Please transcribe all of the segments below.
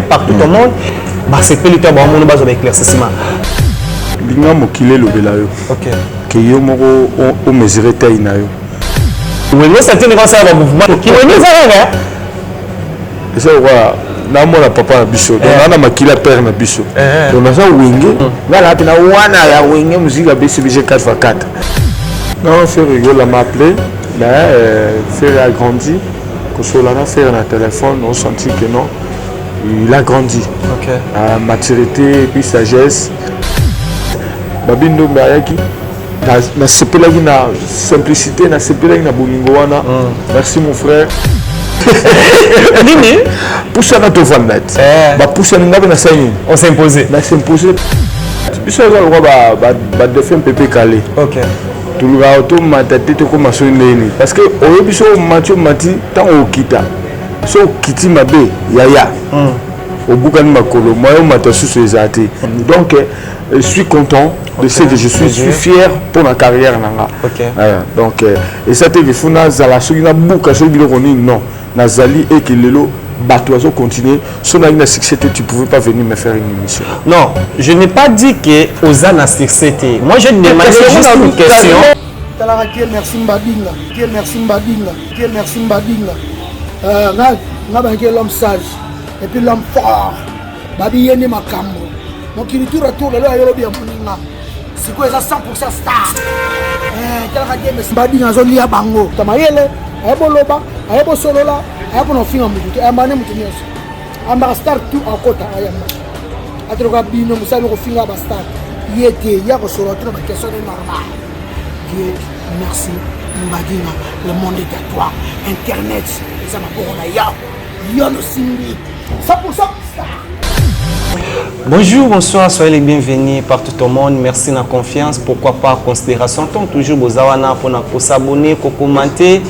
partout au monde, c'est que le temps bon base d'éclaircissement. Binga mokile lobela yo. OK. Que yo moko o mesurer taille na yo. Oui, nous ça tient ça le mouvement. Qui est mis ça là. Ça quoi na mona papa na biso. Donc na makila père na biso. Donc na ça wenge. Voilà na wana ya wenge musique à BCBG 4x4. Non, c'est rigolo, m'a appelé. Mais Frère a grandi. Kosolana Frère na téléphone, on sentit que non. Il a grandi. OK. Maturité et puis sagesse. Babindo Mbayaki. Na sepelaki na simplicité, na sepelaki na bolingo wana. Merci mon frère. Nini? Poussa na to vannet. Ba poussa ngabe na saini. On s'est imposé. Na s'imposer. Biso za ko ba défend pépé calé. OK. Tout le auto matati to ko masoneni parce que o biso matio mati tant o kita. So kiti mabe yaya. Au Boukani Makolo, moi on m'a tous les athées. Donc je suis content de ce que je suis fier pour ma carrière. OK. Donc et ça te dit funa zala sugina bouka so bilo koni non nazali et que lelo bateau continuer son a une succès tu pouvais pas venir me faire une émission. Non, je n'ai pas dit que Ozana succès. Moi je demandais juste une question. Merci Mbadinga. Merci Mbadinga. Merci Mbadinga. L'homme sage. Et puis l'homme fort. Babi Yene Makambo. Donc il tourne à tour, là, il y a bien Moninga. C'est quoi ça 100% star? Badi Nazoli à Bango. Tamayele, Ayaboloba, Ayabosolola, Ayabonofinga Mutu, Ayamane Mutunioso. Amba star tout en côte à Ayama. Atroga Bino, Moussa Rofinga Bastard. Yete, Yabosolo, trop de questions normales. Dieu, merci. Mbadinga, le monde est à toi. Internet, ça m'a pour la Yon Simbi. 100% star. Bonjour, bonsoir, soyez les bienvenus partout au monde. Merci de la confiance. Pourquoi pas considération. Tant toujours Bozawana pour s'abonner, pour commenter.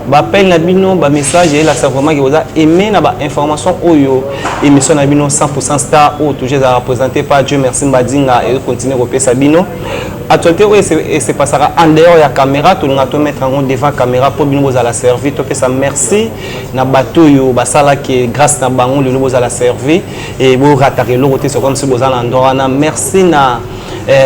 Appel Nabino, message et là c'est vraiment que vous avez aimé la information oyo émission Nabino 100% star ou toujours représenté par Dieu merci Mbadinga et continuer à repérer Sabino. Actualité et c'est passera en dehors de la caméra, tout le monde mettre en devant la caméra pour bien vous à la servir. Donc ça merci na bateau yo basala qui grâce na bango le vous à la servir et vous ratarez l'autre c'est comme si vous allez en merci na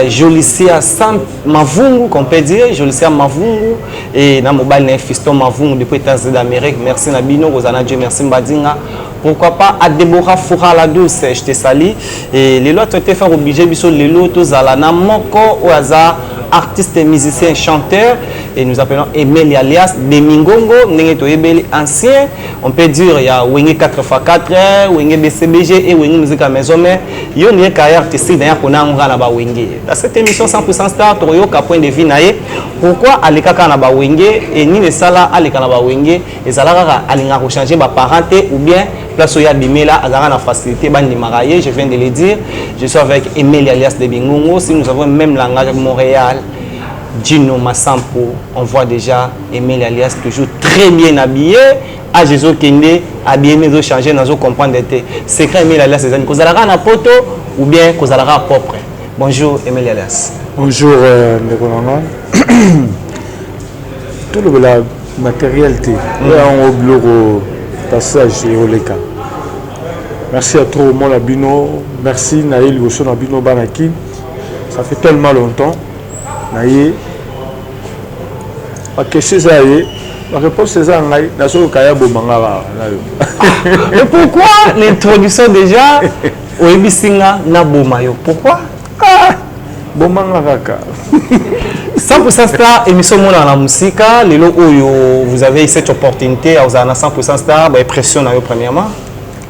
Jolicia Sam Mavungu qu'on peut dire Jolicia Mavungu et na mobile na fiston Mavungu depuis les États-Unis d'Amérique merci na bino Rosana Dieu merci Mbadinga pourquoi pas à Deborah Foura la douce je te salue et les lots te faire obligé biso les lots tous à la na moko au hasard artiste musicien chanteur et nous appelons Emeli alias Demingongo Nengeto Ebeli ancien on peut dire il y a Wenge 4x4 Wenge BCBG et Wenge musique à maison mais il y a une carrière artistique derrière qu'on a na ba Wenge dans cette émission 100% star toyo ka point de vue naé pourquoi aleka kana ba Wenge et ni le sala aleka na ba Wenge et sala alinga ko changer ba parenté ou bien place oya bimela azara na facilité bandi marié je viens de le dire je suis avec Emeli alias Demingongo si nous avons même langage à Montréal Dino Massampo, on voit déjà Emeli alias toujours très bien habillé. À Jésus Kende, habillé, mais de changer, nous comprendre des secrets Emeli alias des amis. Vous allez à poto ou bien vous allez à propre. Bonjour Emeli alias. Bonjour Nekonanga. Tout le matérialité, on au bureau passage et au Leka. Merci à tout le monde Abino, merci Naïl Gosso Abino Banaki. Ça fait tellement longtemps. Naïe, la question c'est la réponse c'est ça. Et pourquoi l'introduction déjà au Ebisinga na Bomayo? Pourquoi? Bomanga kaka. 100% star émission Mon dans la musique. Les lots où vous avez cette opportunité à 100% star, impression premièrement.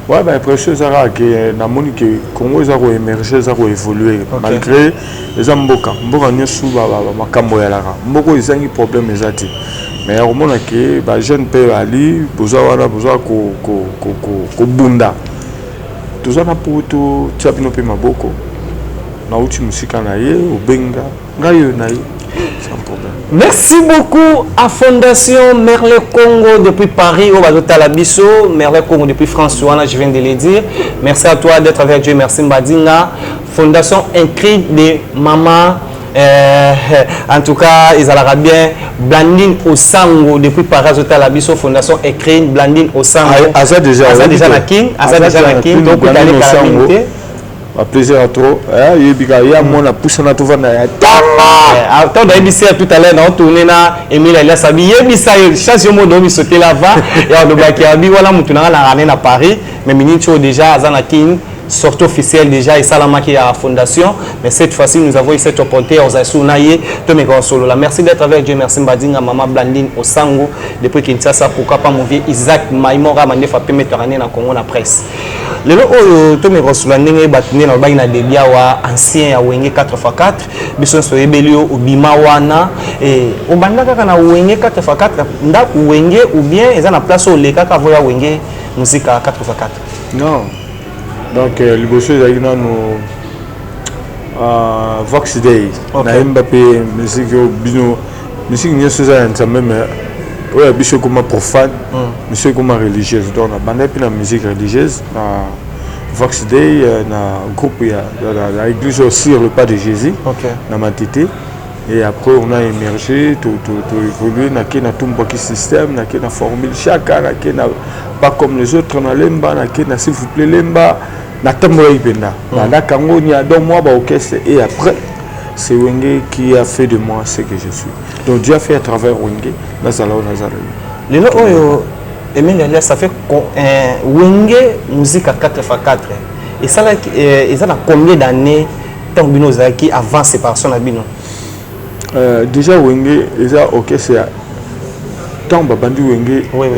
Ouais, ben impression c'est que na moni que Congo ils ont émergé, ils ont évolué malgré les amboka. Mboka ni sous makambo ya lara. Mboko ils ont un problème ezati. Mais au moment que ba jeune père ali, besoin wana besoin ko bunda. Tout ça na poto tchapino pe maboko. Na uti musika na ye, obenga, ngayo na ye. Sans problème. Merci beaucoup à Fondation Merle Congo depuis Paris, au Bazotalabiso, Merle Congo depuis François, je viens de le dire. Merci à toi d'être avec Dieu, merci Mbadinga. Fondation Incrid de Maman En tout cas, ils allaient bien. Blandine Osango, depuis Parazota, la Bisso Fondation écrit Blandine Osango. Aza déjà na King. Donc, vous allez calamité. A plaisir à trop. Il y a mon pousse na tout na ya. Attends, tout à l'heure, on tourne na Emile Elias Sabi. Yebisa, chaque jour, on sauter là-bas. Et on doit qu'il y a voilà, on na Paris. Mais minute déjà, Aza na King. Sortie officielle déjà et Salama qui est à la fondation, mais cette fois-ci nous avons eu cette opportunité aux Asounaye de mes grands solos. Merci d'être avec Dieu, merci Mbadinga, Maman Blandine Osango, depuis Kinshasa, pourquoi pas mon vieux Isaac Maïmora Mandefa Pemettre dans le Congo la presse. Le lot où mes grands solos n'ont pas battu dans le bain de Biawa ancien à Wenge 4x4, Bisson Soebelio ou Bimawana et au Bandaka na Wenge 4x4, nda Wenge ou bien ils ont la place au Leka Kavoya Wenge musique à 4x4. Non. Donc, le bosseur est dans Vox Day. Mbappé, musique bino, musique n'y a pas même. Oui, monsieur comme profane, monsieur comme religieuse. Donc, on a la musique religieuse. Vox Day, na groupe la église aussi le pas de Jésus. Na Matité. Et après, on a émergé, tout évolué, na tout le système, na formule chacun, na pas comme les autres, na lemba, na s'il vous plaît lemba. Na tambour ibenda. Na kango ni a 2 mois ba orchestre et après c'est Wenge qui a fait de moi ce que je suis. Donc Dieu a fait à travers Wenge. Nazala Nazala. Le nom oyo Emile Elias ça fait Wenge musique à 4x4. Et ça là ils ont combien d'années tant bino qui avant séparation na bino? Déjà Wenge ils a orchestre tant ba bandi Wenge. Oui.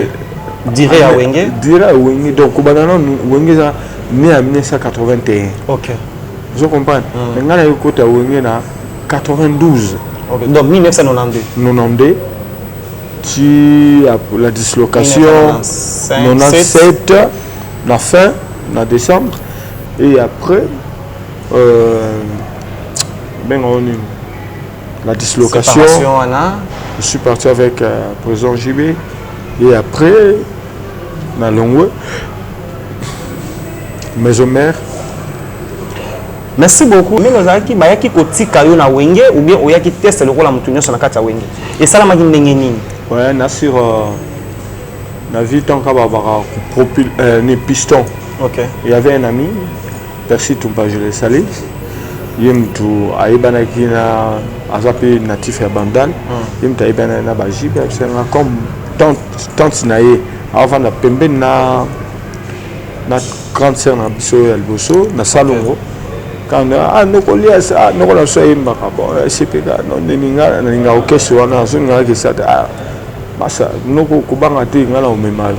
Dirait à Wenge. Dirait à Wenge. Donc banana Wenge ça né en 1981. Ok. Vous comprenez? Maintenant, il y a eu 92. Okay. Donc 1992. 92. Tu as la dislocation 97, la fin, en décembre. Et après, la dislocation. Je suis parti avec le président JB. Et après, dans Longwe. Maison mère. Merci beaucoup. Mais nous avons dit que tu as na Wenge ou bien tu as testé le rôle de Moutounio sur la carte Wenge. Et ça, la magie ouais, on a sur la vie tant qu'à piston. Ok. Il y avait un ami, Percy Tumpa, je l'ai salé. Il y a un Aïbana qui a zappé natif à Bandal. Il y a un Aïbana na Baji, c'est comme tant naïe avant la pembe na grande sœur na biso ya liboso na salongo quand nokolia ça nokola so yembaka bon c'est pas non ninga orchestre wana so ninga ke ça basa noko kubanga te ngala o memalo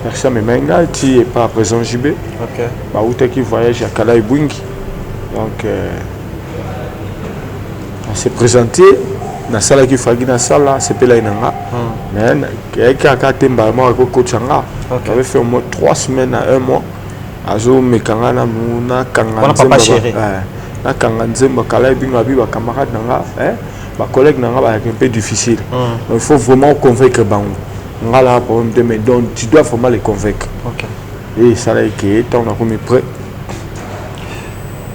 personne menga ti est pas présent JB. OK. Ba uta qui voyage à Kala Ibwingi. Donc on s'est présenté na sala qui fagi na sala c'est pela inanga mais qui a katemba moi ko coachanga. J'avais fait au moins 3 semaines à 1 mois. Azo mekanga na muna kanga nzemba. Na kanga nzemba kala ibinga biba camarade nanga ba collègue nanga ba un peu difficile. Donc il faut vraiment convaincre bango. Ngala problème de mais donc tu dois vraiment les convaincre. OK. Et ça là qui est on a comme prêt.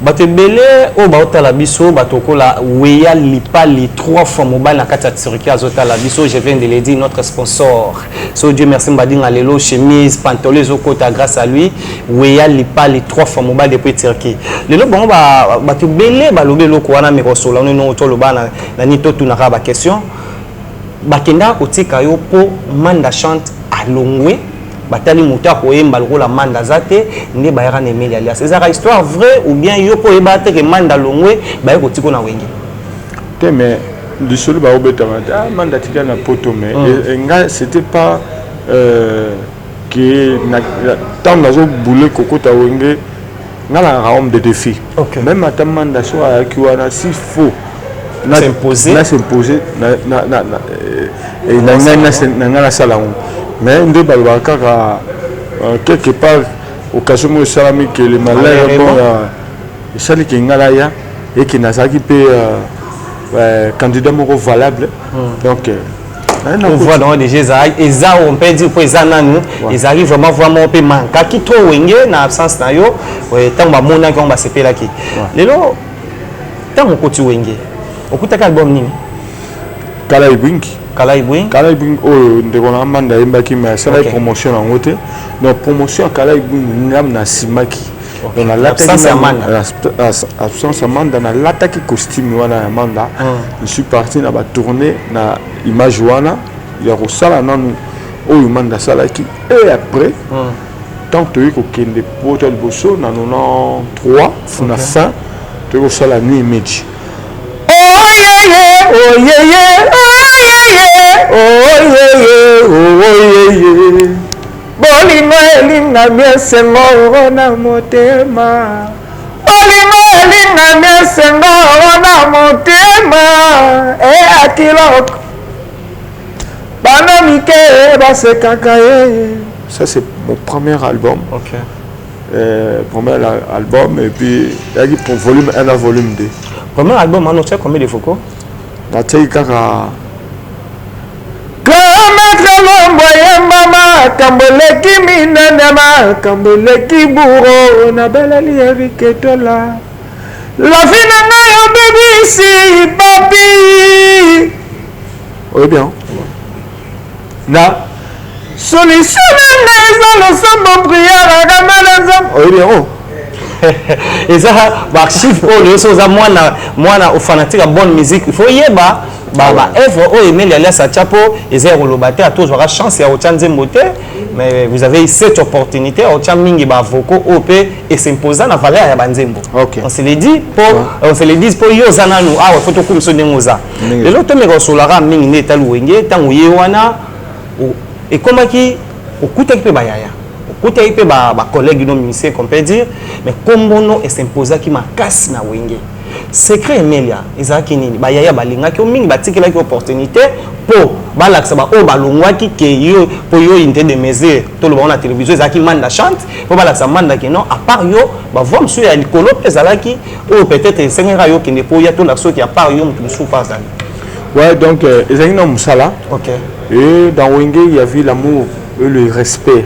Bato belé o baota la biso bato kola weya lipa li 3 fois mobile na kati ya Tsiriki azota la biso je viens de le dire notre sponsor so Dieu merci mbadinga lelo chemise pantalon zokota grâce à lui weya lipa li 3 fois mobile depuis Tsiriki lelo bon bato belé balobe loko wana mekosola no to loba na nito tunaka ba question bakenda kotika yo po manda chante alongwe batali muta koyemba lokola manda zate nde bayaka na Emile Elias ezaka histoire vraie ou bien yo po ebate ke manda longwe baye kotiko na Wenge te mais le seul ba obeta manda tika na poto mais c'était pas que tant nazo boule kokota Wenge ngala homme de défi. Même à manda so aki wana si faux s'imposer et na salon mais on débat quelque part occasion où salami que le malheur bon ça qui ngalaya et qui n'a pas qui candidat moko valable donc on voit dans des gens et ça on peut dire pour ça nanu ils arrivent vraiment pe manka qui trop Wenge na absence na yo tant ba mona qu'on va se pela qui lelo tant mon côté wenge okutaka album nini Kala Ibwingi oh ndekona manda imbaki mais ça la promotion en côté donc promotion Kala Ibwingi ngam na simaki donc la l'absence Amanda na l'attaque costume wana Amanda je suis parti na ba tourner na image wana ya rosala nanu oh Amanda salaki et après tant que tu kende poto bosso na 93 na fin tu rosala ni image oh yeah bolingo elinga miesengo na motema bolingo elinga miesengo na motema akiloko bana mike basekaka ye. Ça c'est mon premier album. Premier album et puis il y a dit pour volume 1 à volume 2. Premier album on a combien de photos? La Tchaïkara. Mama kamboleki minanema kamboleki buro na belali eriketola la fina na bebisi papi. Oui bien. Na solution na le sambo prière gamala. Oui bien. Oh. Et ça archive oh les choses à moi au fanatique à bonne musique il faut yeba ba œuvre oh Emile Alias Chapo et zéro lobaté à tous aura chance à autant moté mais vous avez cette opportunité à autant mingi ba voko op et s'imposer na valeur ya banzembo. On se le dit pour yo zana nous ah photo comme so nengoza le lot me rosolara mingi neta luwenge tango yewana et comment qui okuta ki pe bayaya okuta ki pe ba collègue no musicien qu'on peut dire mais comme bono et s'imposer qui ma casse na wenge secret Emelia ezaki nini bayaya balingaki mingi batikela ki opportunité pour balaksa ba o balongwaki ke yo pour yo inte de mesure to lo ba na télévision ezaki manda chante pour balaksa manda ki non à part yo ba voix monsieur ya likolo ezalaki ou peut-être sengera yo ki ne pour ya to la so ki à part yo mutu soufa ça. Ouais donc ezaki na musala. OK. Et dans Wenge il y avait l'amour et le respect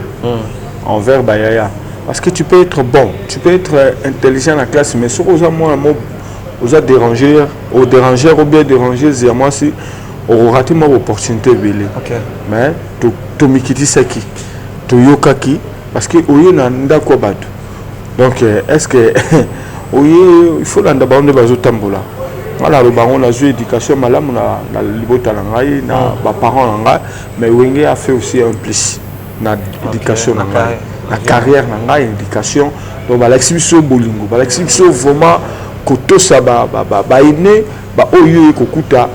envers bayaya parce que tu peux être bon, tu peux être intelligent dans la classe mais sur aux moi aux dérangeurs ou bien déranger c'est moi si on raté mon opportunité belé. Mais to mikiti saki to yokaki parce que oyo na ndako batu donc est-ce que oyo il faut landa ba on bazo tambola voilà le baron a joué éducation malamu na libota na ngai na ba parents na ngai mais Wenge a fait aussi un plus na éducation na ngai na carrière na ngai éducation donc ba l'exhibition bolingo ba l'exhibition vraiment koto ça ba aîné ba oyo kokuta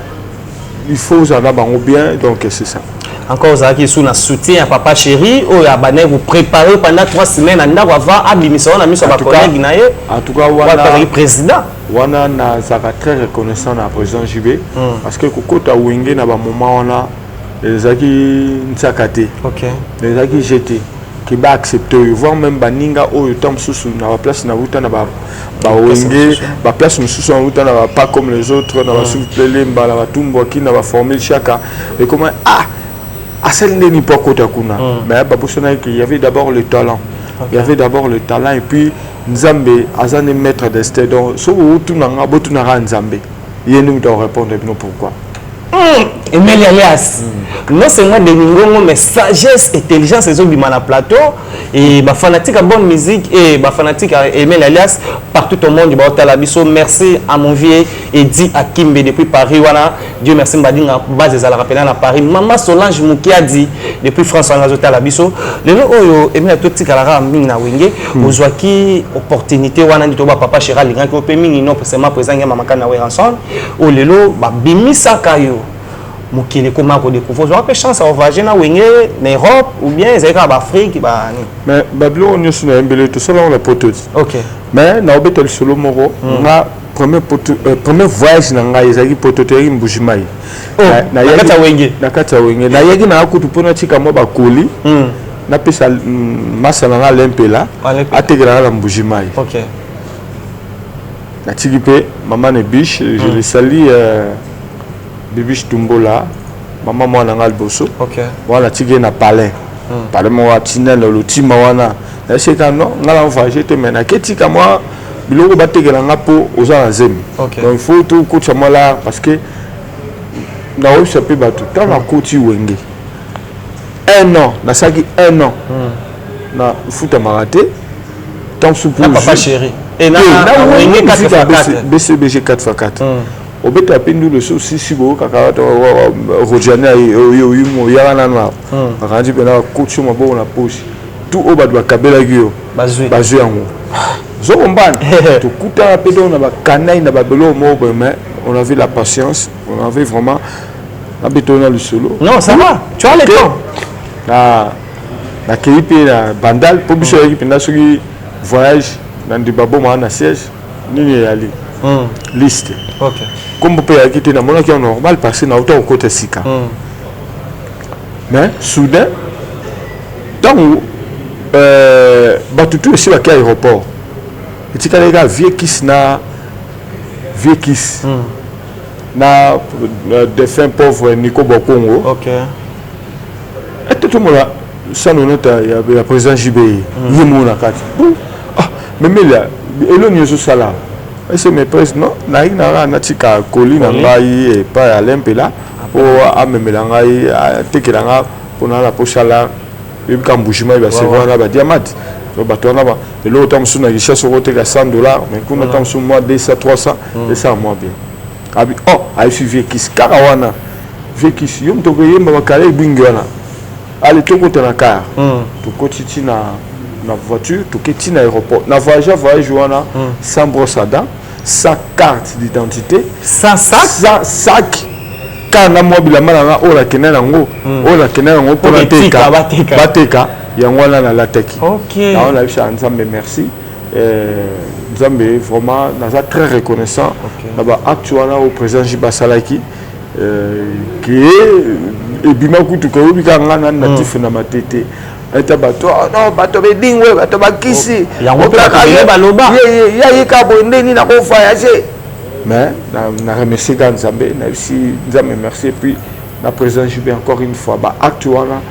il faut ça na bango bien donc c'est ça. Encore ça qui sous na soutien à papa chéri ou ya bané vous préparer pendant 3 semaines anda va abimisa na miso ba collègue na ye en tout cas wana le président wana na zaka très reconnaissant na président JB parce que kokota Wenge na ba moment wana les aki ntsakate les aki jeté qui va accepter voir même baninga oyo tam susu na place na wuta na ba Wenge ba place mususu na wuta na pas comme les autres na ba souplele mbala ba tumbo ki na ba formule chaka et comment à celle n'est pas côté kuna mais il y avait d'abord le talent il y avait d'abord le talent et puis Nzambe azane maître destin donc so wutu na botu na Nzambe yenu doit répondre non pourquoi Emile Alias non seulement de ningongo mais sagesse intelligence et obima na plateau et ba fanatique à bonne musique et ba fanatique à Emile Alias partout au monde ba otalabiso merci à mon vieux Edi Akimbe depuis Paris voilà Dieu merci mbadinga base za la rappeler na Paris maman Solange Mukiadi depuis France en otalabiso le oyo Emile totika la ra mingi na Wenge ozwaki opportunité wana ndito ba papa Chéral linga ko pe mingi non forcément présent ya mama kana we ensemble o lelo ba bimisa kayo mokili comment ko découvrir je rappelle chance à voyager na Wenge na Europe ou bien ezeka ba Afrique ba ni mais bablo on sur na mbele tout ça on la poteuse mais na obetel solo moro na premier voyage na ngai ezaki poteterie Mbujimai na kata Wenge na yegi na akutu pona tika mo ba koli na pesa masala na lempela ategera na Mbujimai na tikipe maman ne biche je le salue Bibiche Tumbola, maman moi na ngalboso. Voilà tigé na palais. Palais moi tinel le tima wana. C'est quand non, ngala voyager te mena ketika moi biloko batekelanga po oza na zemi. Donc il faut tout coach mala parce que na oyebisa mpe bato ntango nakoti wenge 1 an nasaki 1 an na futamaka te tant sous pour papa chéri et na wenge 4x4 BCBG 4x4 obeta pe ndu le so si bo kaka rojane yo mo yaka nanu akandi pe na coach maboko na poche tout au bato bakabelaki yo bazwi yango zokombana tokutana pe donc na bakanai na babelo moko mais on avait la patience on avait vraiment abetona le solo non ça va tu as le temps na kei pe na bandal po biso yaki penda soki voyage na ndibabo ma na siège nini yali liste comme pe yaki te na mona ki normal parce na auto côté sika mais soudain donc batutu aussi à aéroport et tu as vieux kiss na défunt pauvre Nico Bokongo et tout le monde ça nous note il y a président JB yimo na kati mais là elo nyoso sala et c'est mes président na ina na tika koli na ngai et pas à l'impela pour amemela ngai tekelanga pour na la posala et quand bouchima il va se voir là diamant bato wana eloko ntango mosusu na richesse okoteka $100 mais kuna ntango mosusu mwa 200 300 esa mwa bien abi ayefi viekisi kaka wana viekisi yo moto koyemba bakala ebwingi wana ale tokota na car tokoti ti na voiture toke ti na aéroport na voyage wana sans brosse à dents sans carte d'identité sans sac car na mwa bilamba nanga oyo nakende nango mpona bateka yango wana nalataki naona nayebisa nzambe merci nzambe vraiment naza très reconnaissant na baacte wana oyo président ji basalaki ke ebima kutu koyobi kaka nga nani natif na matete eta bato non bato bedingwe bato bakisi yayika boye ndeni nakovoyage mais na remercie kaka nzambe nayebisi nzambe merci et puis na président jibe encore une fois baacte wana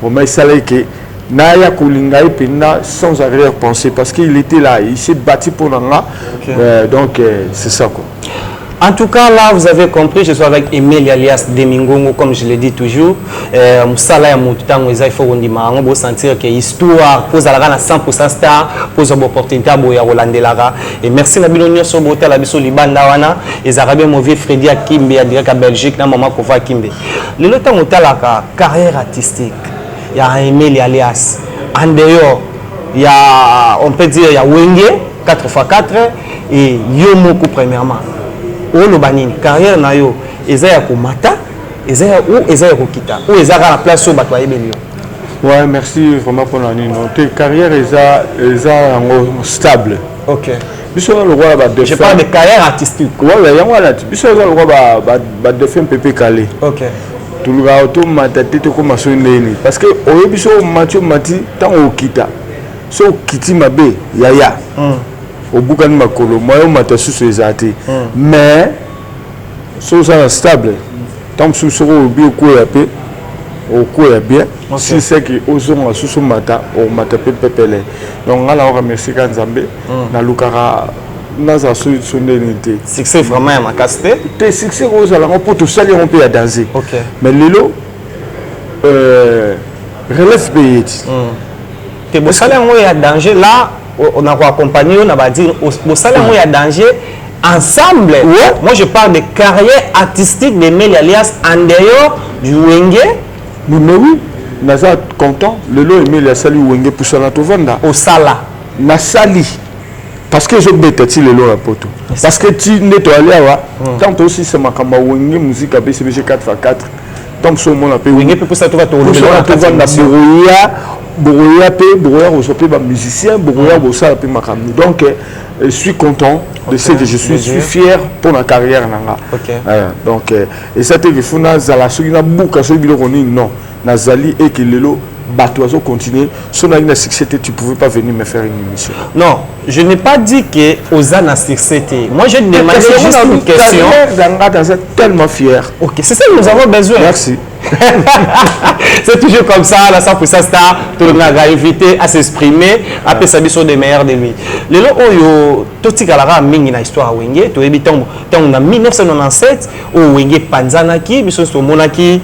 vraiment esalaki ke Naya Koulinga et Pena sans arrière-pensée parce qu'il était là, il s'est battu pour Nanga. Donc c'est ça quoi. En tout cas, là, vous avez compris, je suis avec Emile alias Demingongo, comme je le dis toujours. Moussala Moutan, il faut sentir que l'histoire pose à la 100% star, pose une opportunité à Rolande Lara. Et merci à Bilonio Sobote, à la Bisso Libandawana, et Zarabé Mauvais Freddy Akimbe, à direct à Belgique, à Maman Kova Kimbe. Le temps où tu as la carrière artistique, il y a Emile alias. En dehors, il y a, on peut dire, il y a Wenge, 4x4, et Yomoko premièrement. Olo banini carrière na yo ezaya ko mata ezaya ko kita ou ezaka la place au bato ayebeli. Ouais, merci vraiment pour la nuit. Notre carrière est stable. OK. Biso le roi ba de. Je parle de carrière artistique. Ouais, yango là. Biso le roi ba de faire pépé calé. OK. Tout le gars auto matati to ko maso ndeni parce que oyo biso Mathieu mati tant o kita. So kiti mabe yaya. Au bout de makolo moi on m'a su ezati mais so ça stable tant sous sur au bio ko ya pe au ko ya bien si c'est que ozonga sous mata o mata pe pepele donc on a remercié Nzambe na lukara naza su ndenité succès vraiment ma casté te succès aux ala on peut tout salir on peut danser mais lelo relève pays te bo salir on ya danger là on a accompagné, on a dit au salaire il y a danger ensemble. Ouais. Moi je parle de carrière artistique de Meli alias en dehors du Wenge. Mais oui, naza content. Le lot Meli a sali Wenge pour ça to vanda au sala. Na sali parce que je bête ti le lot à poto. Parce que tu neto aller awa tant aussi c'est makamba Wenge musique à BCBG 4x4. Tant que mon appel Wenge pour ça to va to vanda Boroya pe Boroya reçoit ba musicien Boroya bossa pe makamni donc je suis content de ce que je suis fier pour ma carrière nanga donc et ça te funa zala soki na buka so biloko ni non nazali et que lelo bato azo continuer son na succès tu pouvais pas venir me faire une émission. Non, je n'ai pas dit que Ozana succès. Moi je demandais juste une question. Zanga tellement fier. OK, c'est ça que nous avons besoin. Merci. C'est toujours comme ça, la 100% star, tout le monde a invité à s'exprimer, à peut s'habiller sur des meilleurs de lui. Le lot où tout ce qui a mingi na histoire Wenge, tu es biton en 1997 où Wenge Panzanaki, biso so monaki,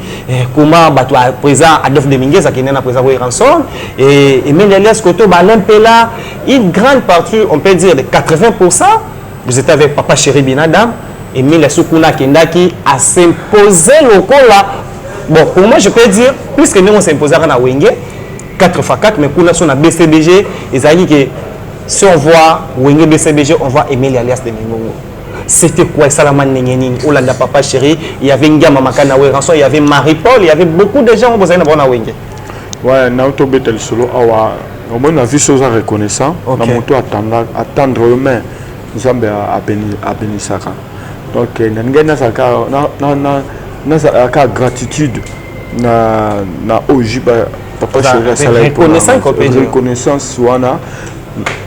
comment bato présent Adolphe Deminguez qui n'est pas présent au rançon et Emile Elias Koto Balampela, une grande partie, on peut dire de 80%, vous étiez avec Papa Chéri Binadam. Emile Soukuna Kendaki a s'imposé le col là. Bon, pour moi, je peux dire, plus que nous, on s'imposait à Wenge, 4x4, mais pour nous, on a BCBG, et ça dit que si on voit Wenge BCBG, on voit Emile Alias de Mingongo. C'était quoi ça, la manigning, Olanda Papa Chéri, il y avait Ngama Makana Weranson, il y avait Marie-Paul, il y avait beaucoup de gens qui ont besoin de voir Wenge. Ouais, Naoto Betel Solo, on a vu choses à reconnaissant, on a monté à attendre aux mains, nous sommes à Benisaka. Donc, na gratitude na ojiba Papa Chéri reconnaissance wana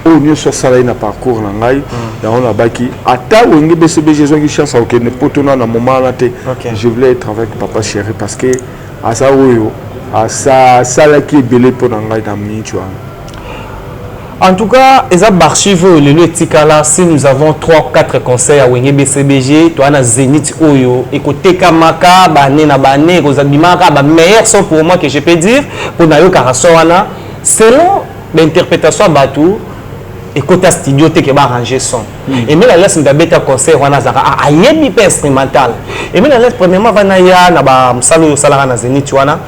on soit salé na parcours na ngai ya on a baki ata Wenge BCBG zongi chance à okene potona na moment là je voulais être avec Papa Chéri parce que asa oyo asa sala ki belé pour na ngai dans minute wana. En tout cas, les archives, si nous avons 3-4 concerts à Wenge BCBG, tu as Zénith Oyo, écoutez Kamaka, Banena Bane, Rosabimaka, meilleur son pour moi que je peux dire, pour Nayo Karasoana, selon l'interprétation à Batou, écoutez studio, tu as arrangé son. Et même la laisse de bêta concert, on a un yébi instrumental. Et même la laisse, premièrement, Vanaya, Naba Msalo Salara Zénith Wana.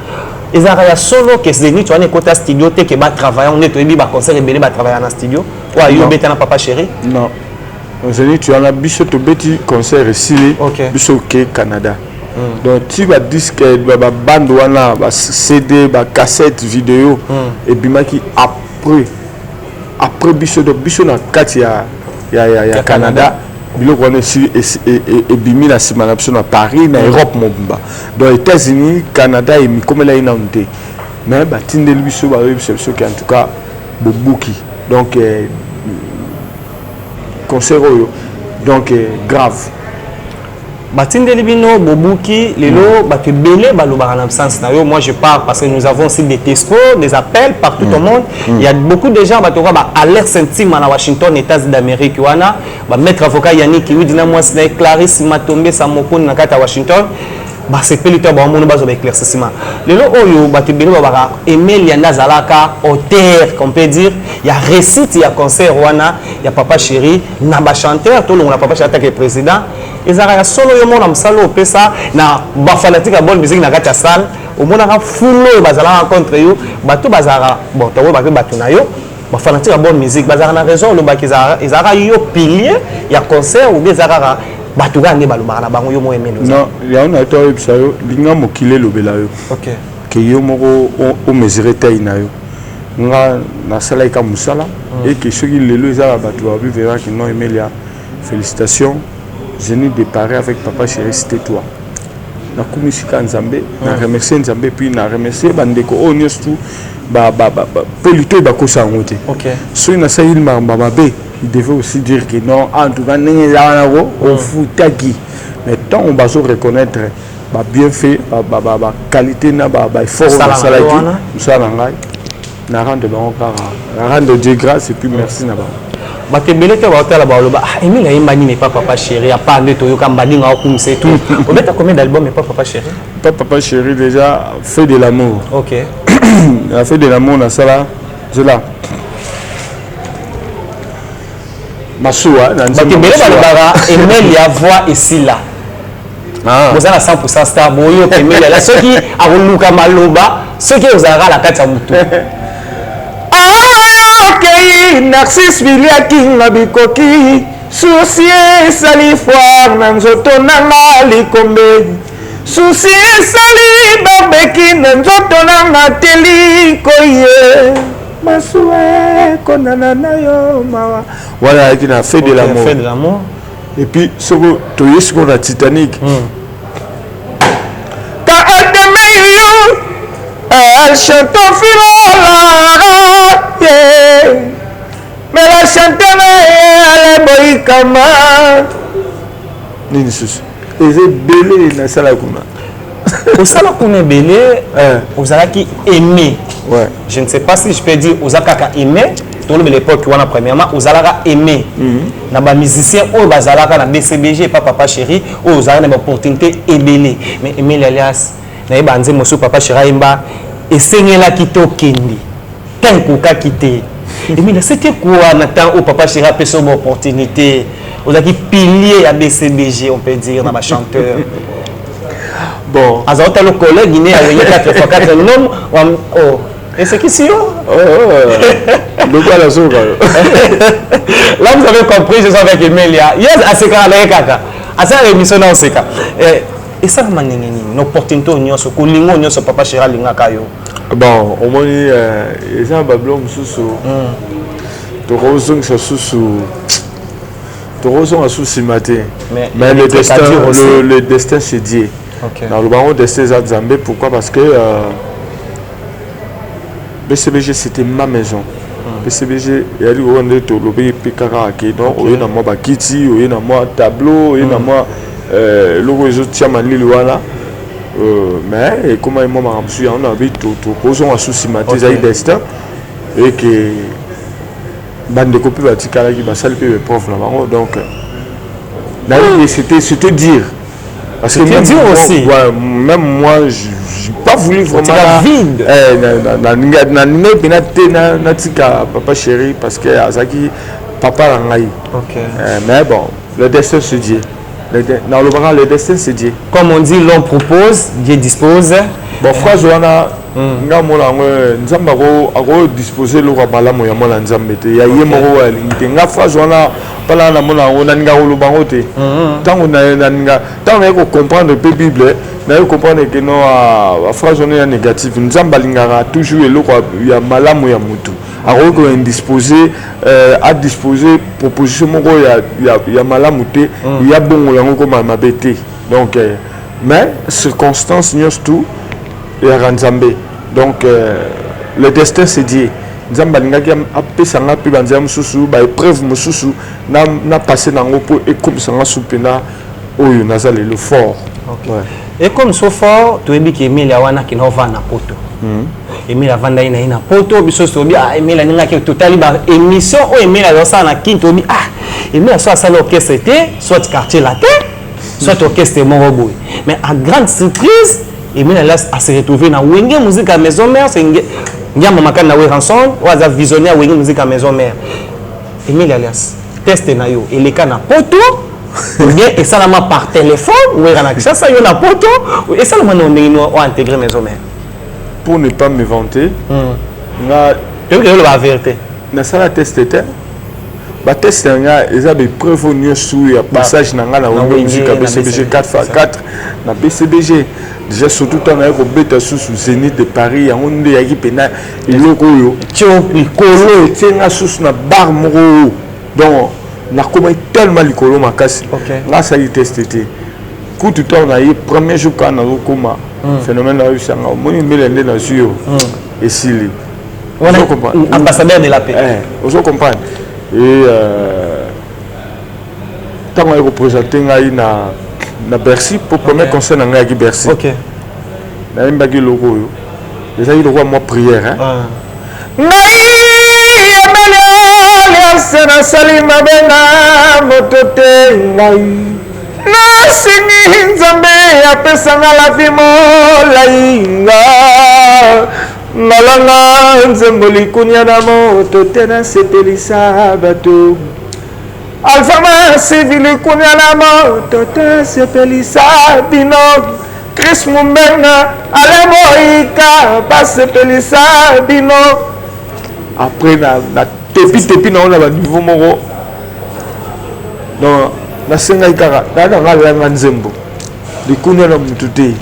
Et ça a solo que Zénith tu as un côté studio tu va travailler on est au ba concert et va travailler dans studio ou ayo beta na Papa Chéri non Zénith tu as un biso to beti concert ici biso ke Canada donc tu vas disque ba bande wana ba CD ba cassette vidéo et bimaki après biso na kati ya Canada biloko wana si et bimi na sima na biso na Paris na Europe mobimba donc États-Unis Canada et mikomela ina nte mais batindeli biso ba biso qui en tout cas bobuki donc concert oyo donc grave batindeli bino bobuki lelo bato belé balobaka na sens na yo. Moi je parle parce que nous avons aussi des textos, des appels partout au monde. Il y a beaucoup de gens bato ba alerte sentiment à Washington, États-Unis d'Amérique wana ba maître avocat Yannick Widina moi c'est Clarisse Matombe Samokon na kata Washington ba c'est pelito ba mono bazo ba éclaircissement lelo oyo bato belé ba Emile Yanda Zalaka auteur qu'on peut dire il y a récite il y a concert wana il y a Papa Chéri na ba chanteur tout le monde Papa Chéri attaque président ezaka solo yo mona msalo pesa na ba fanatique à bonne musique na kati ya salle au mona ka fulo bazala rencontre yo bato bazara bon to ba bato na yo ba fanatique à bonne musique bazara na raison lo ba ezaka yo pilier ya concert ou bien ezaka bato ga nde balobaka na bango yo mo emelo non ya on a to ebisa yo linga mokile lobela yo OK que yo moko o mesurer taille na yo nga na sala ka musala et que ceux qui lelo ezala bato ba vivera que non Emelia félicitations Zénith de Paris avec Papa Chéri c'était toi na kumisika Nzambe na remercier Nzambe puis na remercier bandeko o nyostu ba polito ba kosa ngote OK so na sa il mabe il devait aussi dire que non en tout cas n'est là au foutaki mais tant on va se reconnaître ba bien fait ba qualité na ba effort na salaki ça na ngai na rendre bon rendre Dieu grâce et puis merci na ba bato belé te ba hôtel ba loba Emile ayembani mais pas Papa Chéri à part de toyo kamba linga okumisa tout on met combien d'albums mais pas Papa Chéri Papa Chéri déjà fait de l'amour OK a fait de l'amour na sala je là Massoua bato belé ba loba Emile ya voix ici là vous avez 100% star boyo Emile là ceux qui a luka maloba ceux qui osara la tête à mutu okay Narcisse Biliaki ngabikoki souci sali foire na nzoto nanga likombe souci sali barbeki na nzoto nanga teli koye masoué konana na yo mawa voilà qui a fait de l'amour et puis ce que tu es sur la Titanic ta ademe yo elle chante au fil mais la chanteuse elle est boyikama nini susu eze belé na sala kuna ça là qu'on est belé aux ala qui aimé je ne sais pas si je peux dire aux ala qui aimé dans l'époque où on a premièrement aux ala aimé na ba musicien au bazalaka na BCBG pas papa chéri aux ala na opportunité ebelé mais Emile alias na ba nze mosu papa chéri imba esengela kitokendi tant koka kité Emile c'était quoi na temps au papa chéri a fait son opportunité aux ala qui pilier à BCBG on peut dire na ba chanteur. Bon, à un tel collègue, il est à 4x4 nom. Oh, et c'est qui c'est le quoi la soupe. Là, vous avez compris, je suis avec Emilia. Yes, à ce cas, là, kaka. À ça, l'émission dans ce cas. Et ça, c'est une opportunité, on se colingo, on se papa chéra linga kayo. Bon, au moins, ils ont un bablon sous. Tu ressens que sous. Tu ressens un souci matin. Mais le destin, c'est Dieu. Okay. Dans le baron de César Zambé, pourquoi? Parce que BCBG c'était ma maison. BCBG, il y a eu tout le pays Pikara qui donc il y a moi Bakiti, il y a moi tableau, il y a moi le réseau Tiamani Luana. Mais comment moi on a vu tout posons à souci matin destin et que bande de copies batikala qui va saluer les profs là donc c'était dire. Parce que même, aussi. Même moi, je n'ai pas voulu vraiment. Vide. Papa chéri, parce que Azaki, papa l'a eu. Mais bon, le destin se dit. Dans le destin se dit. Comme on dit, l'on propose, Dieu dispose. Bon, frère Joana, nous avons disposé le roi Malamo Yamola Nzambe. Il y a eu un frère Joana. On a tant on comprendre la Bible, on comprendre que nos phrases négatives, nous avons toujours il y a malam ou il y a moutou. Alors qu'on est indisposé, à disposer proposition il y a malam ou il y a bon ou comme ma bête. Donc, mais circonstances n'y tout il y a Ranzambe. Donc le destin c'est Dieu. Nzambalinga qui a appelé sanga puis banzam susu ba épreuve mususu na passé dans ngopo et comme sanga supena oyo nazali le fort. Et comme so fort to ebi ki Emile wana ki nova na poto. Emile avanda ina poto biso so bi Emile ninga ki totali ba émission o Emile a ça na kinto bi Emile soit ça l'orchestre était soit quartier latin soit orchestre Moroboy. Mais à grande surprise Emile a se retrouver na wenge musique à maison mère c'est Ndia mamaka na we ranson waza visionnaire wengi musique à maison mère Emile alias test na yo eleka na poto ou bien et ça na par téléphone ou na ça yo na poto et ça na no intégrer maison mère pour ne pas me vanter na la vérité na ça la test était ba test nga eza be preuve ni sur ya passage na nga na musique à BCBG 4x4 na BCBG déjà surtout on a eu bête sous Zénith de Paris y a un de yaki pena iloko yo likolo etenga sous na bar moko donc na comment tellement likolo makasi là ça y testé coup tout on a eu premier jour quand na koma phénomène la eu sanga moni melende na sur et sili on est ambassadeur de la paix vous comprenez et tant on a représenté na Bercy pour premier concert na ngaki Bercy. Na imbagi logo yo. Déjà il doit moi prière hein. Ngai amele sena salima benga motote ngai. Na singi nzambe apesa na la vimo lainga. Nalanga nzemboli kunya na motote na sepelisa bato. Alpha civil kunyana moto te sepelisa bino Chris Mumbenga alemoika pas sepelisa bino après na tepi na on a niveau moro donc na senga ikara na ngala nzembo de kunyana mutute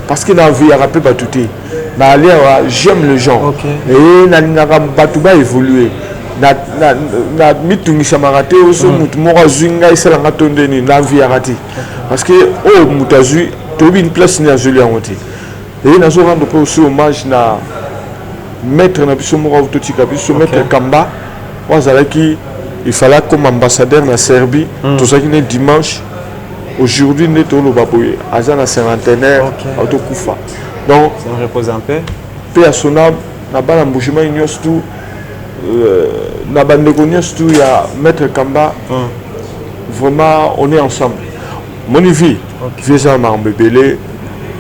parce que dans vie il rappelle pas tout na aller j'aime le genre et na ngaka batu ba évoluer na mitungisa marate oso mutu moko zwinga isala ngatondeni na vie arati parce que oh mutazui tobi une place ni azuli angote et na zo rendre aussi hommage na maître na biso moko autotika biso maître Kamba wazalaki il fallait comme ambassadeur na Serbie tout ça qui est dimanche aujourd'hui nous tournons baboye azana cinquantenaire autokufa donc ça repose un peu pe à son âme na bana mbujima nyos tout na bande nyos tout ya maître Kamba vraiment on est ensemble mon vie vieux ça m'a embelé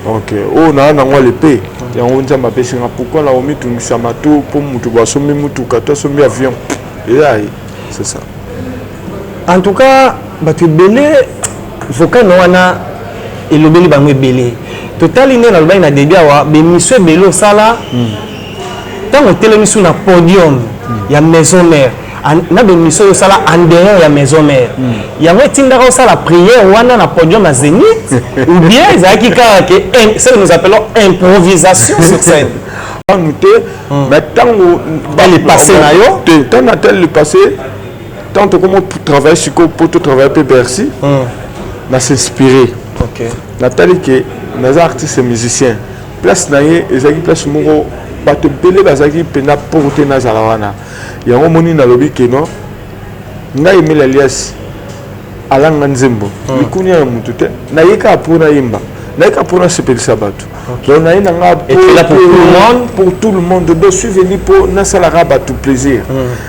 donc oh na ngwa le pe ya onza mapesi nga pourquoi la omi tungisa mato pour mutu basomi mutu kata somi avion et là c'est ça en tout cas batu belé voka no wana elobeli bango belé total ine na lobai na début awa be miso belé sala tango telemi sur na podium ya maison mère na be miso yo sala en dehors ya maison mère yango tindaka o sala prière wana na podium na Zénith ou bien ezaki kaka que ça nous appelons improvisation sur scène mais tango elle est passé na yo tant na tel le passé tant comment travailler sur pour tout travailler peu Bercy na s'inspirer OK Nathalie que les artistes et musiciens place naie ezaki place moko bato belé bazaki pena porter na zalawana ya ngomoni na lobi ke no ngai mela lias alanga nzembo likunya ya mutu te na yeka pona yimba na yeka pona sepelisa bato donc na ina nga pour tout le monde de souvenir pour na salara bato plaisir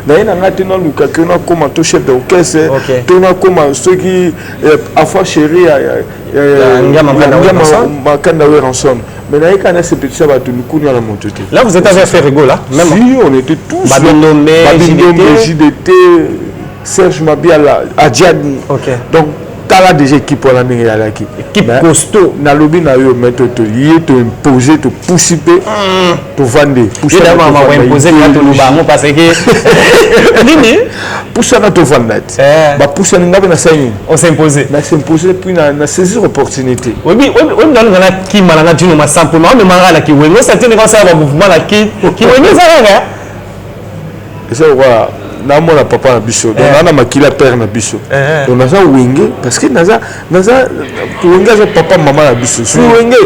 na ina nga tena luka que na comme to chef d'orchestre tena comme ceux qui afwa chérie makanda we ransom mais na yeka na sepelisa bato likunya la mutu te là vous êtes avec Ferrigo là même si on était tous Babindomé JDT Serge Mabiala Adjani donc t'as déjà équipe pour la équipe costaud na lobby na yo mettre te lier te imposer te pousser te vendre pousser na imposer na to luba mo parce que nini pousser na te vendre ba pousser na na saini on s'imposer puis na saisir opportunité oui dans na ki malanga dino ma sample mais mangala ki wengo ça tient quand ça va mouvement la ki wengo ça là et ça quoi na mona papa na biso donc na makila père na biso donc naza wenge parce que naza wenge za papa maman na biso si wenge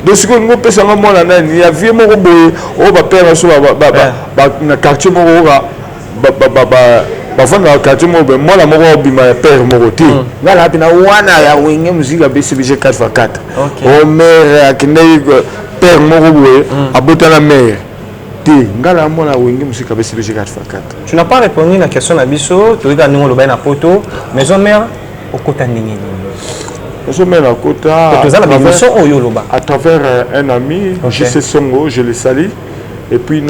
donc ce que nous pesa mona nani ya vie moko boye o ba père so ba na quartier moko ba fana na quartier moko mona moko bima ya père moko ti ngala pina wana ya wenge musique BCBG 4x4 o mère akinde père moko boye abota na mère. Tu n'as pas répondu à la question à Bisso, tu as dit que tu as poto, maison mère, au côté de maison mère, à côté à travers un ami, JC Songo, je le salue. Et puis,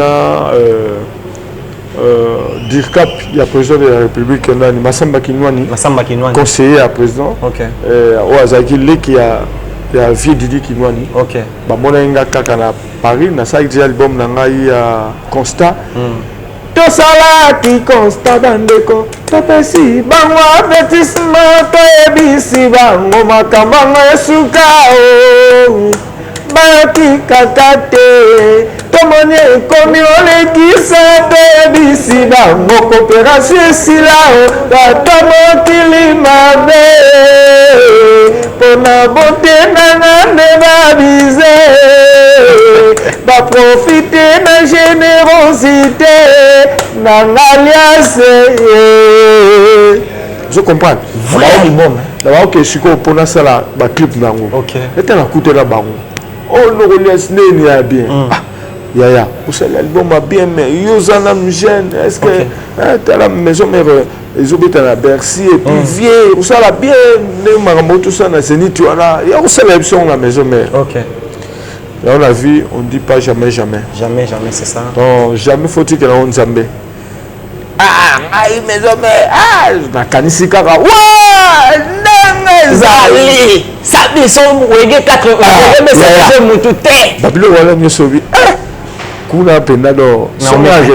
Dirkap, il y a le président de la République, Massamba Kinwani, conseiller à président. Oazaki qui a il y a vie Didi Kinwani. OK. Ba mona inga kaka na Paris na sa album na ngai ya Constat. To sala ki Constat bandeko. To pesi bango avertissement to ebisi bango makamba esuka o. Ba ki kakate. To moni komi olekisa to ebisi bango coopération sila o. Ta tomo kilimabe. Pour la beauté ne va viser, va profiter de la générosité, dans l'alliance. Je comprends. Vraiment. D'abord que je suis pour la salle, le clip nango. OK. Et tu as coûté la bango. Oh le relief n'est pas bien. Yaya, pour ça l'album a bien mais Yozana jeune. Est-ce que tu as la maison mère? Ils ont été à la Bercy et puis vieux, où ça l'a bien, tout ça, tu vois, il y a aussi la maison mère. OK. Là, on a vu, on ne dit pas jamais, jamais. Jamais, jamais, c'est ça. Donc, jamais faut-il que l'on Zambé. Maison mère, la canisse kara, ouais, Zali, ça dit son wege 4 mais c'est mon tout est. Babilo wala mieux sauvé. Kuna penado, son âge.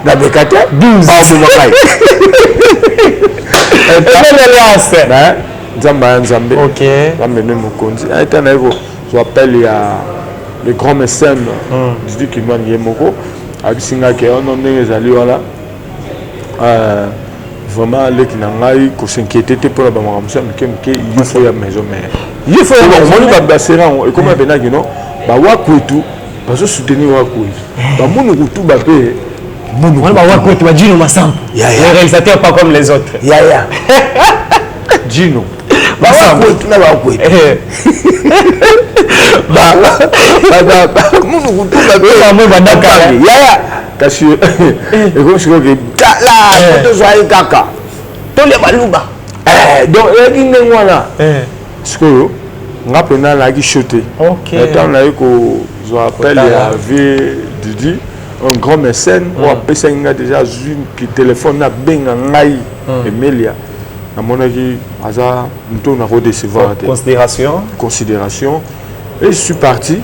Na bekate 12 Nzambe. OK. Amener mon compte. Je appelle le grand mécène Didi Kinwani Yemoko. Abisinga ke on est allé voilà. Vraiment les qui n'ont pas s'inquiéter pour la maman il faut la maison mère. Il faut la maison mère. Et comment ben là non ba wa kwetu parce que soutenir wa kwetu. Ba monu kutu ba pe on va voir que tu vas Gino Massam. Les réalisateurs pas comme les autres. Gino. kasi ekomisikoke tala tozwai kaka tolia baluba donc eyaki ndenge wana sikoyo nga mpena nayaki shote ntango naye kozwa appel ya vie didi un grand mécène oyo apesaki nga déjà azwi téléphone nabenga ngai emelia namonaki aza moto nakodecevoir te considération et je suis parti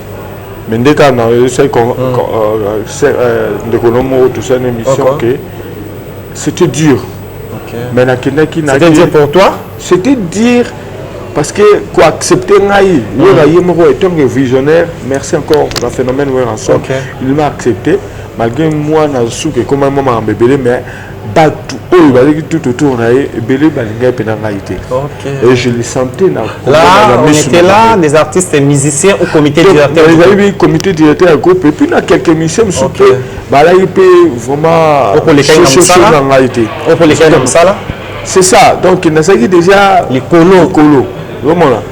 mais dès qu'on a essayé de connaître tout ça une émission que c'était dur. Mais c'était dur pour toi? C'était dur parce que quoi accepter Naï, le étant visionnaire, merci encore le phénomène Weranson, il m'a accepté malgré moi na souke comme un moment bébé mais tout autour et je le sentais là on était là des artistes et musiciens au comité directeur du comité directeur du groupe et puis dans quelques émissions là il peut vraiment c'est ça donc il a déjà les colo vraiment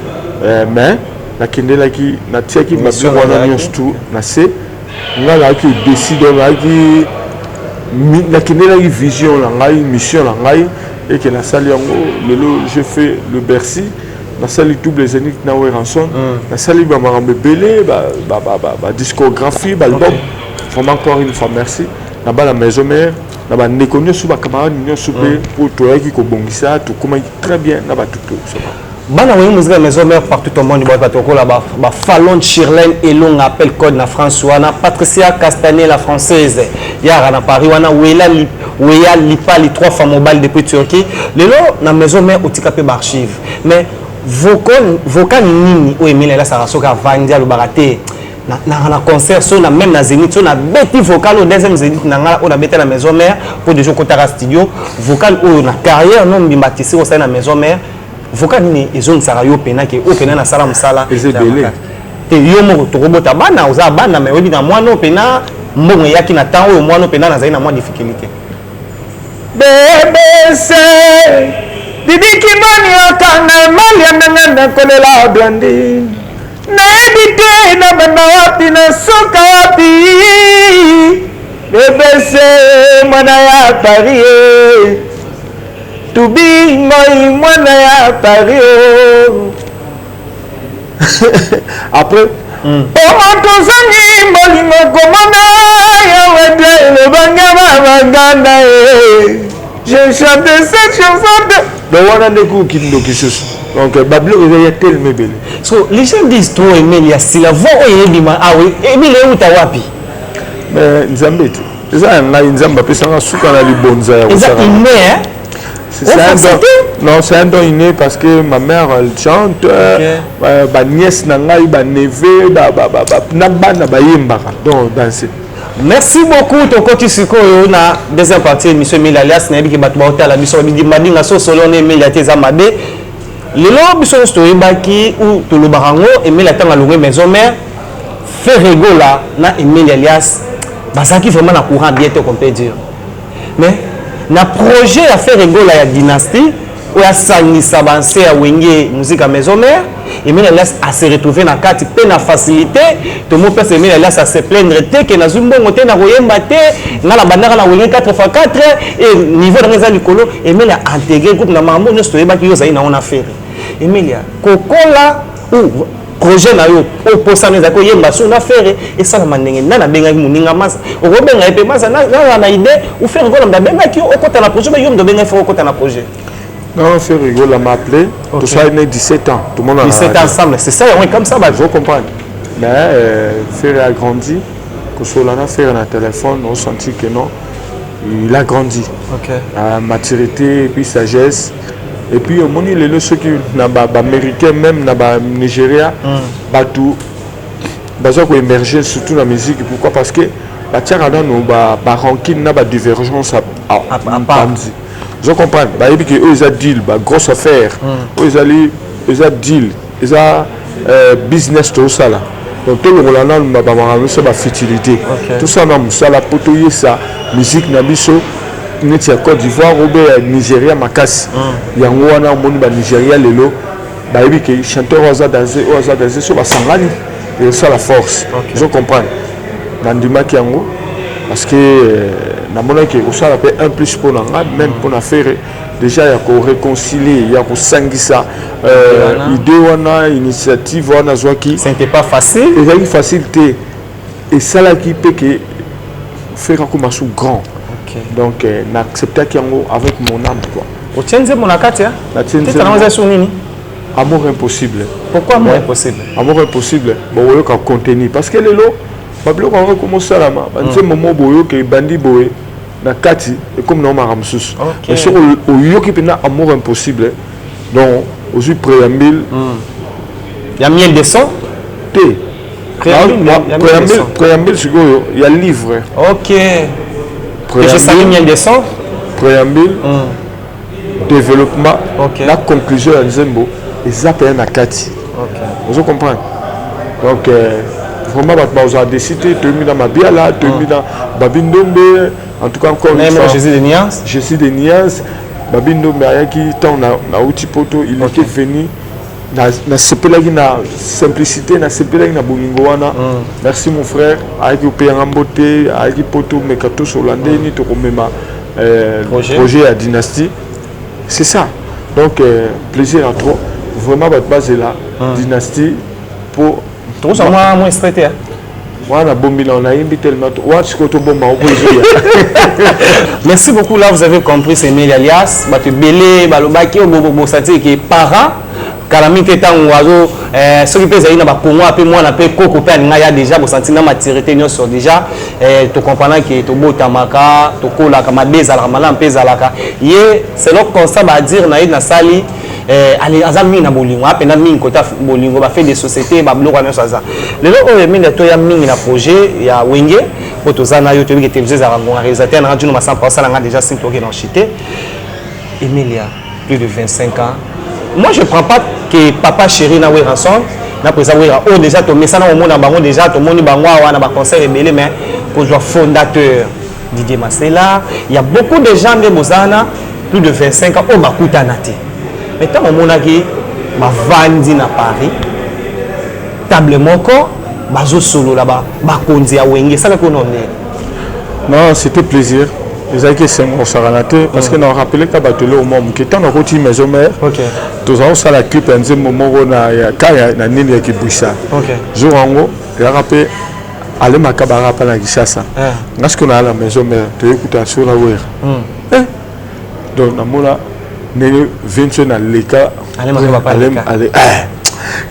mais la kindela qui na tiaki ma bien wana nyonso na se ngala qui décide là qui nakendela vision la ngai mission la ngai et que na sali yango lelo je fais le Bercy na sali double zénith na Weranson na sali ba marambe belé ba discographie ba album vraiment encore une fois merci na ba la maison mère na ba nekonyo sous ba camarade nyo soupe pour toi qui ko bongisa tout comment très bien na ba tout ça bana oui musique maison mère partout au monde ba toko là ba Fallon Chirlène et long appel code na France wana Patricia Castanet la française yara na Paris wana Wela lipa les 3 femmes mobile depuis Turquie lelo na maison mère otikape archive mais vocal nini o Emile la sarasoka vandia le baraté na concert so na même na Zénith so na beti vocal au deuxième Zénith na ngala on a beti la maison mère pour des jours kotara studio vocal o na carrière non mbimatisi au sein na maison mère vocal ni ezone sarayo pena ke o pena na sala musala te yo mo tokobota bana oza bana mais obi na mwana pena mbongo yaki na temps oyo mwana pena na zai na mwa difficulté BBC bibiki mani akanga mali andanga kolela blandi na edite na banda wapi na soka wapi BBC mwana ya Paris tubi moi mwana ya Paris après tozangi bolingo komona yawede le bangama bangana je chante cette chanson de wana neku kindo kisusu donc bablo ya tellement belle so les gens disent toi Emile ya sila vo oyebima awe Emile uta wapi mais nzambe tu ça ngai nzamba pesanga suka na libonza ya ça c'est un don inné parce que ma mère elle chante ma nièce nangai ba neveu na bana ba yembaka donc danser. Merci beaucoup tokoti sikoyo na deuxième partie émission Emile alias na biki batu ba hôtel la biso bidi madinga so solo na Emile ateza made lelo biso story baki ou tolobarango Emile atanga longwe maison mère fait rigola na Emile alias basaki vraiment na courant bien te qu'on peut dire mais na projet à faire rigola ya dynastie ou ya sangisa banse ya wenge musique à maison mère Emile alias à se retrouver na kati pe na facilité to mo pesa Emile alias à se plaindre te que na zumbongo te na koyemba te na la bandaka na wenge 4x4 et niveau de réseau likolo Emile a intégré groupe na mambo no story ba ki yo zai na on affaire Emile kokola ou projet na yo o posana za ko yemba so na faire et ça na mandenge na benga muninga masa o ko benga epe masa na idée ou faire rigola mda benga ki o kota na projet ba yo mdo benga faire kota na projet non faire rigola m'a appelé tout ça il a 17 ans tout le monde a 17 ans ensemble c'est ça on est comme ça bah je comprends mais faire a grandi que Solana faire un téléphone on sentit que non il a grandi maturité et puis sagesse. Et puis au monde les ceux qui na ba américain même na ba Nigeria ba tout bazo ko émerger surtout la musique pourquoi parce que ba tiara dans no ba ranking na ba divergence à je comprends ba yebi que eux ils a deal ba grosse affaire eux ils a deal ils a business tout ça là donc tout le monde là ba ça ba futilité tout ça même ça la potoyer ça musique na biso neti ya Côte d'Ivoire ou Nigeria makasi yango wana moni ba Nigeria lelo bayebi que chanteur oza danser so basangani et ça la force je comprends nandimaki yango parce que namonaki osala pe un plus pour nanga même pour na faire déjà ya ko réconcilier ya ko sangisa idée wana initiative wana zwaki c'était pas facile et facilité et ça là qui peut que faire comme sous grand donc n'accepter yango avec mon âme quoi au tienze mon akati hein tu as sur nini amour impossible pourquoi amour impossible amour impossible bon oyo ka contenir parce que lelo bablo ko commencer à la banze momo boyo ke bandi boye na kati et comme non maramsus mais sur oyo ki pena amour impossible donc aux préambule il y a miel de sang té préambule sur il y a livre OK je savais miel de sang préambule développement la conclusion à Nzembo et ça peut na kati vous comprenez donc vraiment on a décidé de mis dans ma biala de mis dans Babindombe en tout cas encore une fois Jésus des Nias Babindombe ayaki tant na outil poto il était venu na sepelaki na simplicité na sepelaki na bolingo wana merci mon frère ayaki pe ngambote ayaki poto mekato solandé ni to komema projet à dynastie c'est ça donc plaisir à toi vraiment votre base est là dynastie pour tout ça moi traité voilà bon on a invité tellement watch koto bomba merci beaucoup là vous avez compris c'est Emile alias batu belé balobaki obobo sati qui parent kalami teta oiseau ce qui pèse na ba kongo apé moi na pe koko pe alinga ya déjà bo senti na maturité nyonso déjà to comprendre que to botamaka to kola kama bezala mala mpeza laka ye c'est le constat ba dire na na sali allez azami na bolingo apena mingi kota bolingo ba fait des sociétés ba bloko na ça lelo oyo mingi to ya mingi na projet ya wenge poto zana yo to bi télévisé za rango réalisateur na radio no 100% nga déjà sin to ke dans chité Emilia plus de 25 ans. Moi je prends pas que papa chéri na ranson na présent wera oh déjà to mesana au monde na bango déjà to moni bango wana ba concert rebelle mais pour jouer fondateur Didier Masela il y a beaucoup de gens de Mozana plus de 25 ans au bakuta nati mais tant au monaki ba vandi na Paris table moko bazo solo là-bas ba konzi ya wenge ça que non c'était plaisir les aïeux c'est mon saranaté parce que nous rappelé qu'à batelo au monde qui tant on continue maison mère tous on ça la clip un moment na ya kaya na nini ya kibusha jour en haut il a rappelé aller ma kabara pa na Kishasa parce qu'on a la maison mère tu écoutes sur la wire donc na mola ne 20 na leka aller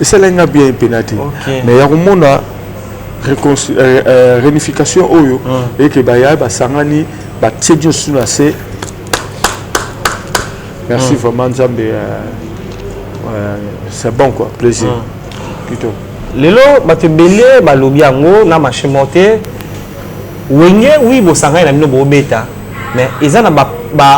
et ça l'a bien pénaté mais ya komona réunification oyo et que baya ba sangani ba tedjo suna c'est merci vraiment Nzambe c'est bon quoi plaisir plutôt lelo bato belé balobi yango na marché monté wenge oui bo sangani na bino bo beta mais ils ont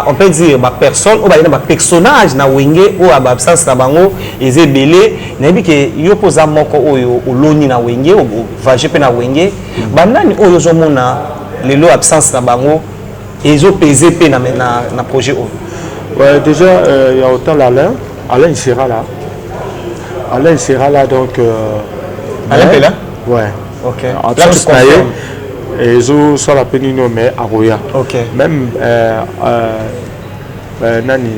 on peut dire ba personne ou ba personnage na wenge ou ba absence na bango ils belé na bi ke yo poza moko oyo oloni na wenge o vaje pe na wenge banani oyo zo mona lelo absence na bango ils ont pesé pe na projet o ouais déjà il y a autant Alain il sera là donc Alain est là ouais OK là tu connais et ils ont sur la péninsule mais à Roya même nani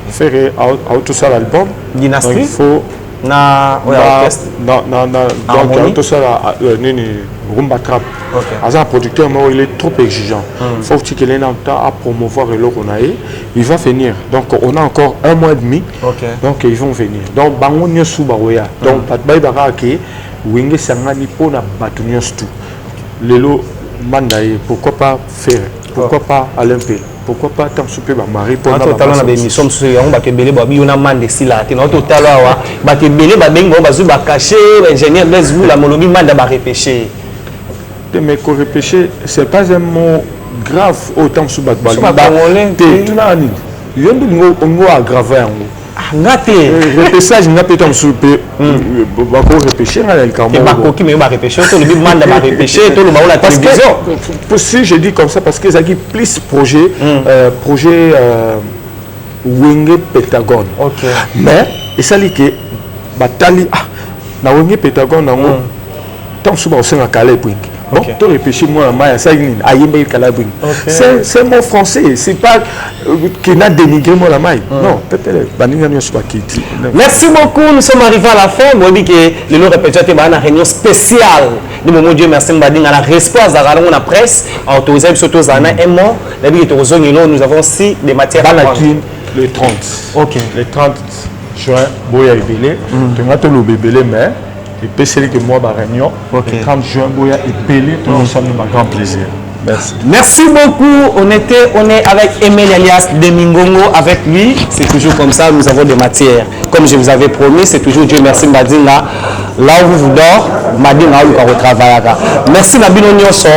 Ferré a tout ça l'album Dynastie donc il faut donc tout ça nini Rumba Trap un producteur mais il est trop exigeant faut qu'il ait un temps à promouvoir le qu'on a il va venir donc on a encore 1 mois et demi donc ils vont venir donc bango nyosu baroya donc pat bay baraki wenge sangani pona batunios tout lelo mandaye pourquoi pas faire pourquoi pas Olympe pourquoi pas tant souper ba mari pour na talon na bémission sur yango ba kebele ba bi na mande sila te na total awa ba kebele ba bengo ba zu ba cacher ingénieur Bezou la molobi manda ba repêcher mais qu'on repêcher c'est pas un mot grave autant sous ba ba te tu na ni yendo ngo aggraver yango ngate repêchage n'a pas tant souper ba ko repêcher na el kambo ba ko ki me ba repêcher to le bi manda ba repêcher to le ba la télévision si je dis comme ça parce que ça qui plus projet wenge Pentagone. OK. Mais et ça dit que batali na wenge Pentagone nango tant souvent c'est un calais pour bon tu réfléchis moi ma ça ni ayemba calabring. C'est mon français, c'est pas qui n'a dénigré moi la maille. Non, peut-être baninga ni soit kiti. Merci beaucoup, nous sommes arrivés à la fin. Moi dis que le lot répété une réunion spéciale. De mon Dieu merci badinga la response à la presse autorisé surtout zana et moi la vie que nous avons aussi des matières le 30. OK. Le 30 juin boya ebele. Tu vas te le bébé mais et puis c'est que moi ma réunion le 30 juin boya ebele tout ensemble un grand plaisir. Merci. Merci beaucoup. On est avec Emile alias Demingongo avec lui. C'est toujours comme ça, nous avons des matières. Comme je vous avais promis, c'est toujours Dieu merci Madinga. Là où vous dort, Madinga où vous travaillez. Merci Nabino Nyonso.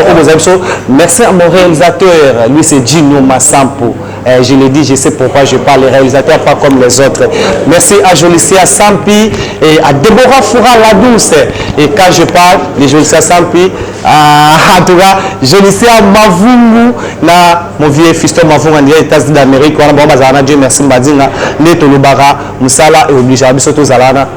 Merci à mon réalisateur. Lui c'est Gino Massampo. Je l'ai dit, je sais pourquoi je parle. Les réalisateurs pas comme les autres. Merci à Jolicia Sampi et à Deborah Foura la douce. Et quand je parle de Jolicia Sampi, en tout cas, Jolicia Mavungu, là, mon vieux fiston Mavungu, en États-Unis d'Amérique, on a Dieu merci Mbadinga, Neto Lubara, Moussala et obligé à Bisoto Zalana.